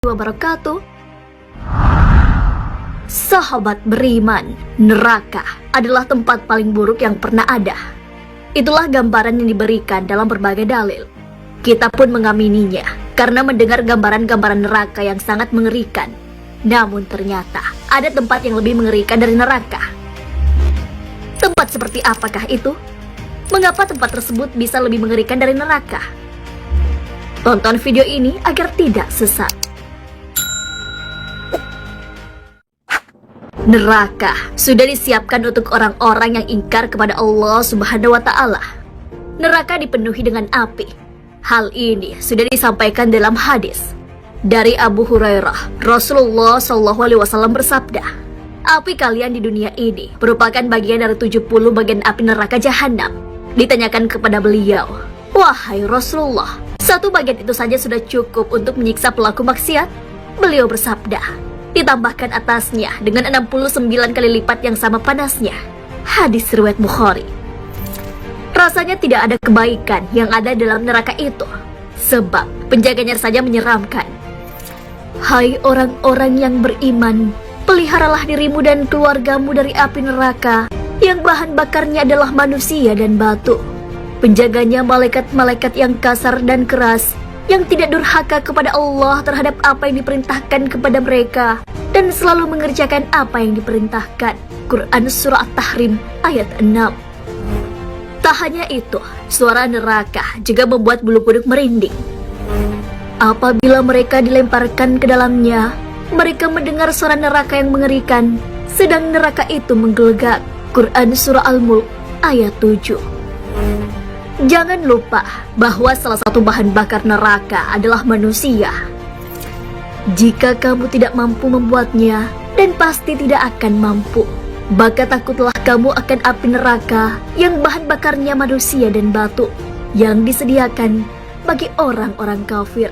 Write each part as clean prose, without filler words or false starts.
wabarakatuh. Sahabat beriman, neraka adalah tempat paling buruk yang pernah ada. Itulah gambaran yang diberikan dalam berbagai dalil. Kita pun mengamininya karena mendengar gambaran-gambaran neraka yang sangat mengerikan. Namun ternyata ada tempat yang lebih mengerikan dari neraka. Tempat seperti apakah itu? Mengapa tempat tersebut bisa lebih mengerikan dari neraka? Tonton video ini agar tidak sesat. Neraka sudah disiapkan untuk orang-orang yang ingkar kepada Allah Subhanahu wa Ta'ala. Neraka dipenuhi dengan api. Hal ini sudah disampaikan dalam hadis dari Abu Hurairah. Rasulullah SAW bersabda, "Api kalian di dunia ini merupakan bagian dari 70 bagian api neraka jahanam." Ditanyakan kepada beliau, "Wahai Rasulullah, satu bagian itu saja sudah cukup untuk menyiksa pelaku maksiat?" Beliau bersabda, "Ditambahkan atasnya dengan 69 kali lipat yang sama panasnya." Hadis riwayat Bukhari. Rasanya tidak ada kebaikan yang ada dalam neraka itu, sebab penjaganya saja menyeramkan. Hai orang-orang yang beriman, peliharalah dirimu dan keluargamu dari api neraka yang bahan bakarnya adalah manusia dan batu. Penjaganya malaikat-malaikat yang kasar dan keras, yang tidak durhaka kepada Allah terhadap apa yang diperintahkan kepada mereka dan selalu mengerjakan apa yang diperintahkan. Quran Surah At-Tahrim ayat 6. Tak hanya itu, suara neraka juga membuat bulu kuduk merinding. Apabila mereka dilemparkan ke dalamnya, mereka mendengar suara neraka yang mengerikan, sedang neraka itu menggelegak. Quran Surah Al-Mulk ayat 7. Jangan lupa bahwa salah satu bahan bakar neraka adalah manusia. Jika kamu tidak mampu membuatnya, dan pasti tidak akan mampu, maka takutlah kamu akan api neraka yang bahan bakarnya manusia dan batu, yang disediakan bagi orang-orang kafir.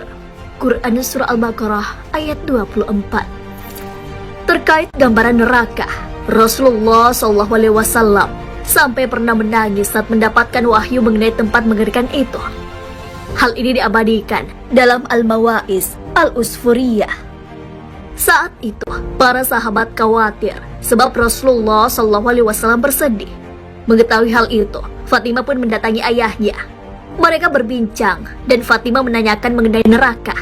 Quran Surah Al-Baqarah ayat 24. Terkait gambaran neraka, Rasulullah SAW sampai pernah menangis saat mendapatkan wahyu mengenai tempat mengerikan itu. Hal ini diabadikan dalam Al-Mawaiz Al-Usfuriyah. Saat itu, para sahabat khawatir sebab Rasulullah SAW bersedih. Mengetahui hal itu, Fatimah pun mendatangi ayahnya. Mereka berbincang dan Fatimah menanyakan mengenai neraka.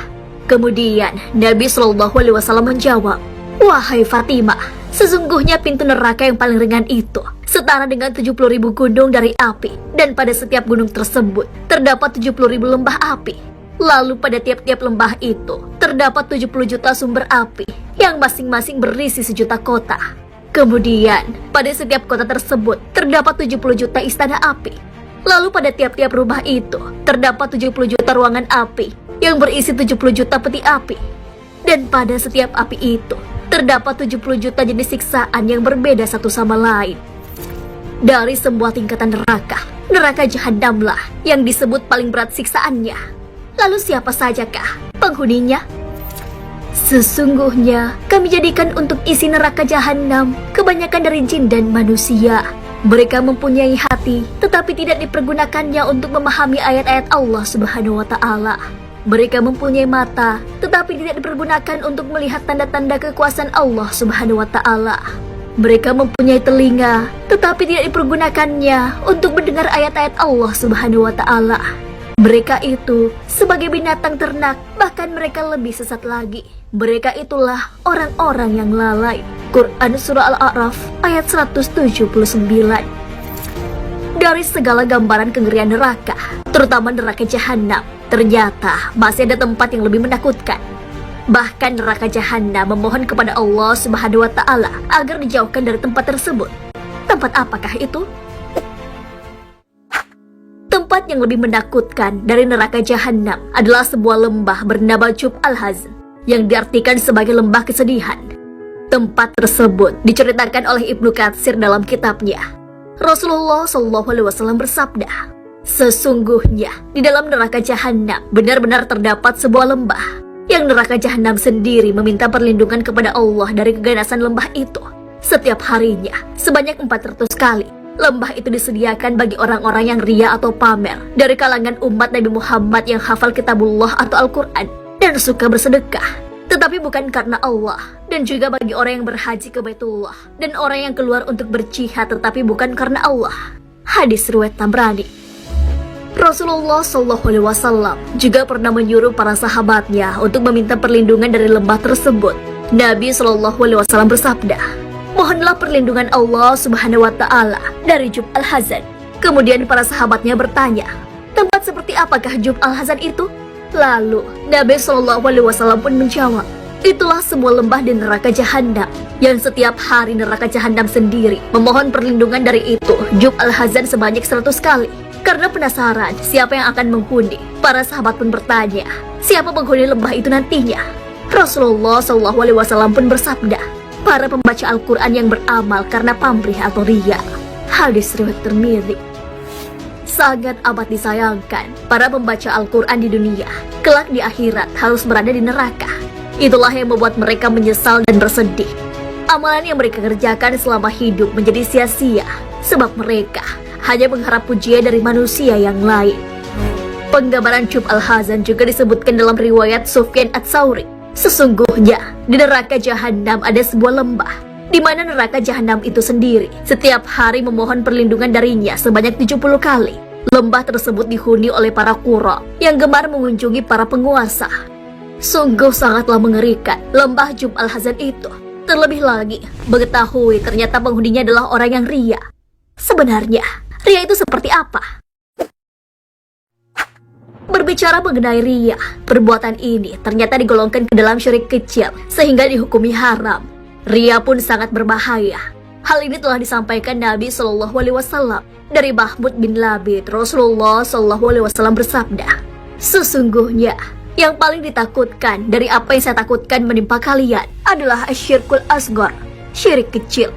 Kemudian Nabi SAW menjawab, "Wahai Fatimah, sesungguhnya pintu neraka yang paling ringan itu setara dengan 70.000 gunung dari api, dan pada setiap gunung tersebut terdapat 70.000 lembah api. Lalu pada tiap-tiap lembah itu terdapat 70 juta sumber api yang masing-masing berisi 1 juta kota. Kemudian pada setiap kota tersebut terdapat 70 juta istana api. Lalu pada tiap-tiap rumah itu terdapat 70 juta ruangan api yang berisi 70 juta peti api. Dan pada setiap api itu terdapat 70 juta jenis siksaan yang berbeda satu sama lain. Dari semua tingkatan neraka, neraka jahanamlah yang disebut paling berat siksaannya. Lalu siapa sajakah penghuninya? Sesungguhnya kami jadikan untuk isi neraka jahanam kebanyakan dari jin dan manusia. Mereka mempunyai hati, tetapi tidak dipergunakannya untuk memahami ayat-ayat Allah Subhanahu wa Ta'ala. Mereka mempunyai mata, tetapi tidak dipergunakan untuk melihat tanda-tanda kekuasaan Allah Subhanahu wa Ta'ala. Mereka mempunyai telinga, tetapi tidak dipergunakannya untuk mendengar ayat-ayat Allah Subhanahu wa Ta'ala. Mereka itu sebagai binatang ternak, bahkan mereka lebih sesat lagi. Mereka itulah orang-orang yang lalai. Quran Surah Al-A'raf ayat 179. Dari segala gambaran kengerian neraka, terutama neraka jahanam, ternyata masih ada tempat yang lebih menakutkan. Bahkan neraka jahanam memohon kepada Allah Subhanahu wa Ta'ala agar dijauhkan dari tempat tersebut. Tempat apakah itu? Tempat yang lebih menakutkan dari neraka jahanam adalah sebuah lembah bernama Jub Al-Hazn, yang diartikan sebagai lembah kesedihan. Tempat tersebut diceritakan oleh Ibnu Katsir dalam kitabnya. Rasulullah SAW bersabda, "Sesungguhnya di dalam neraka jahanam benar-benar terdapat sebuah lembah, yang neraka jahanam sendiri meminta perlindungan kepada Allah dari keganasan lembah itu. Setiap harinya sebanyak 400 kali lembah itu disediakan bagi orang-orang yang ria atau pamer dari kalangan umat Nabi Muhammad yang hafal kitabullah atau Al-Quran dan suka bersedekah. tetapi bukan karena Allah, dan juga bagi orang yang berhaji ke Baitullah, dan orang yang keluar untuk berjihad tetapi bukan karena Allah. Hadis riwayat Tabrani. Rasulullah SAW juga pernah menyuruh para sahabatnya untuk meminta perlindungan dari lembah tersebut. Nabi SAW bersabda, "Mohonlah perlindungan Allah Subhanahu wa Ta'ala dari Jub Al-Hazan." Kemudian para sahabatnya bertanya, "Tempat seperti apakah Jub Al-Hazan itu?" Lalu Nabi SAW pun menjawab, "Itulah sebuah lembah di neraka Jahannam, yang setiap hari neraka Jahannam sendiri memohon perlindungan dari itu Jub Al-Hazan sebanyak 100 kali." Karena penasaran siapa yang akan menghuni, para sahabat pun bertanya, "Siapa penghuni lembah itu nantinya?" Rasulullah SAW pun bersabda, "Para pembaca Al-Quran yang beramal karena pamrih atau riya." Hadis riwayat Tirmidzi. Sangat amat disayangkan, para pembaca Al-Quran di dunia kelak di akhirat harus berada di neraka. Itulah yang membuat mereka menyesal dan bersedih. Amalan yang mereka kerjakan selama hidup menjadi sia-sia, sebab mereka hanya mengharap pujian dari manusia yang lain. Penggambaran Jub Al-Hazan juga disebutkan dalam riwayat Sufyan Ats-Tsauri. Sesungguhnya di neraka Jahannam ada sebuah lembah, di mana neraka Jahannam itu sendiri setiap hari memohon perlindungan darinya sebanyak 70 kali. Lembah tersebut dihuni oleh para qura yang gemar mengunjungi para penguasa. Sungguh sangatlah mengerikan lembah Jub Al-Hazan itu. Terlebih lagi, mengetahui ternyata penghuninya adalah orang yang riya. Sebenarnya, riya itu seperti apa? Berbicara mengenai riya, perbuatan ini ternyata digolongkan ke dalam syirik kecil sehingga dihukumi haram. Riya pun sangat berbahaya. Hal ini telah disampaikan Nabi SAW dari Mahmud bin Labid. Rasulullah SAW bersabda, "Sesungguhnya yang paling ditakutkan dari apa yang saya takutkan menimpa kalian adalah asyirkul asghar, syirik kecil."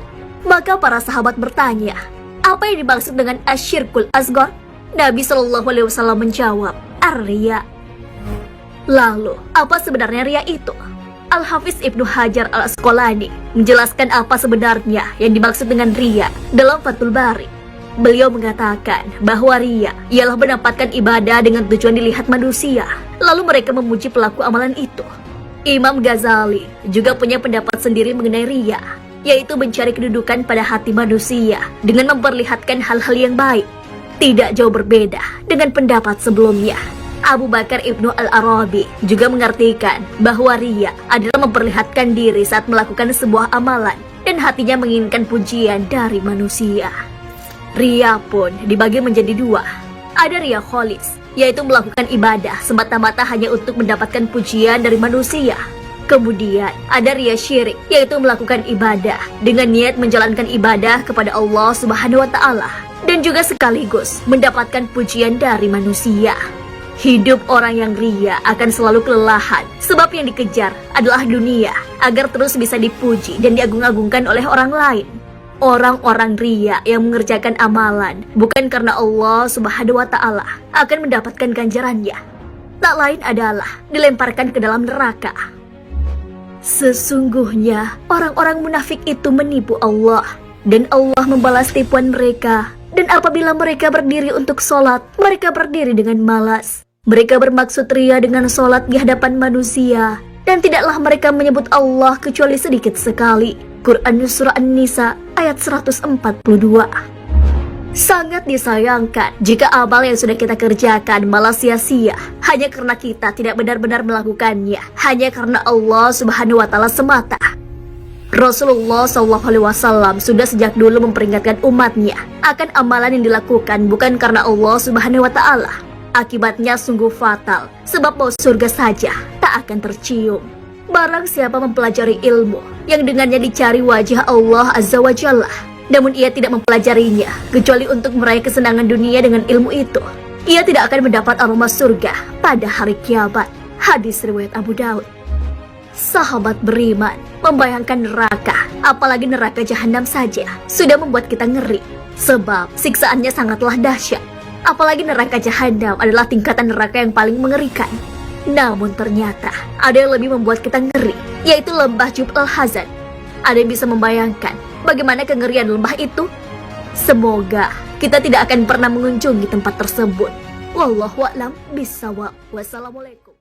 Maka para sahabat bertanya, "Apa yang dimaksud dengan asyirkul asghar?" Nabi SAW menjawab, "Ar-riya." Lalu, apa sebenarnya riya itu? Al-Hafiz Ibnu Hajar Al-Asqalani menjelaskan apa sebenarnya yang dimaksud dengan riya dalam Fathul Bari. Beliau mengatakan bahwa riya ialah menampakkan ibadah dengan tujuan dilihat manusia, lalu mereka memuji pelaku amalan itu. Imam Ghazali juga punya pendapat sendiri mengenai riya, yaitu mencari kedudukan pada hati manusia dengan memperlihatkan hal-hal yang baik. Tidak jauh berbeda dengan pendapat sebelumnya. Abu Bakar Ibnu Al-Arabi juga mengartikan bahwa riya adalah memperlihatkan diri saat melakukan sebuah amalan dan hatinya menginginkan pujian dari manusia. Riya pun dibagi menjadi dua. Ada riya kholis, yaitu melakukan ibadah semata-mata hanya untuk mendapatkan pujian dari manusia. Kemudian ada riya syirik, yaitu melakukan ibadah dengan niat menjalankan ibadah kepada Allah Subhanahu wa Ta'ala dan juga sekaligus mendapatkan pujian dari manusia. Hidup orang yang riya akan selalu kelelahan, sebab yang dikejar adalah dunia agar terus bisa dipuji dan diagung-agungkan oleh orang lain. Orang-orang riya yang mengerjakan amalan bukan karena Allah Subhanahu wa Ta'ala akan mendapatkan ganjarannya. Tak lain adalah dilemparkan ke dalam neraka. Sesungguhnya orang-orang munafik itu menipu Allah, dan Allah membalas tipuan mereka. Dan apabila mereka berdiri untuk sholat, mereka berdiri dengan malas. Mereka bermaksud ria dengan sholat di hadapan manusia, dan tidaklah mereka menyebut Allah kecuali sedikit sekali. Quran Surah An-Nisa ayat 142. Sangat disayangkan jika amal yang sudah kita kerjakan malah sia-sia hanya karena kita tidak benar-benar melakukannya, hanya karena Allah Subhanahu wa Ta'ala semata. Rasulullah SAW sudah sejak dulu memperingatkan umatnya akan amalan yang dilakukan bukan karena Allah Subhanahu wa Ta'ala. Akibatnya sungguh fatal, sebab mau surga saja tak akan tercium. Barang siapa mempelajari ilmu yang dengannya dicari wajah Allah Azza wa Jalla, namun ia tidak mempelajarinya kecuali untuk meraih kesenangan dunia dengan ilmu itu, ia tidak akan mendapat aroma surga pada hari kiamat. Hadis riwayat Abu Daud. Sahabat beriman, membayangkan neraka, apalagi neraka Jahannam saja, sudah membuat kita ngeri, sebab siksaannya sangatlah dahsyat. Apalagi neraka Jahannam adalah tingkatan neraka yang paling mengerikan. Namun ternyata ada yang lebih membuat kita ngeri, yaitu lembah Jub Al-Hazan. Ada yang bisa membayangkan bagaimana kengerian lembah itu? Semoga kita tidak akan pernah mengunjungi tempat tersebut. Wallahu a'lam bishawab. Wassalamualaikum.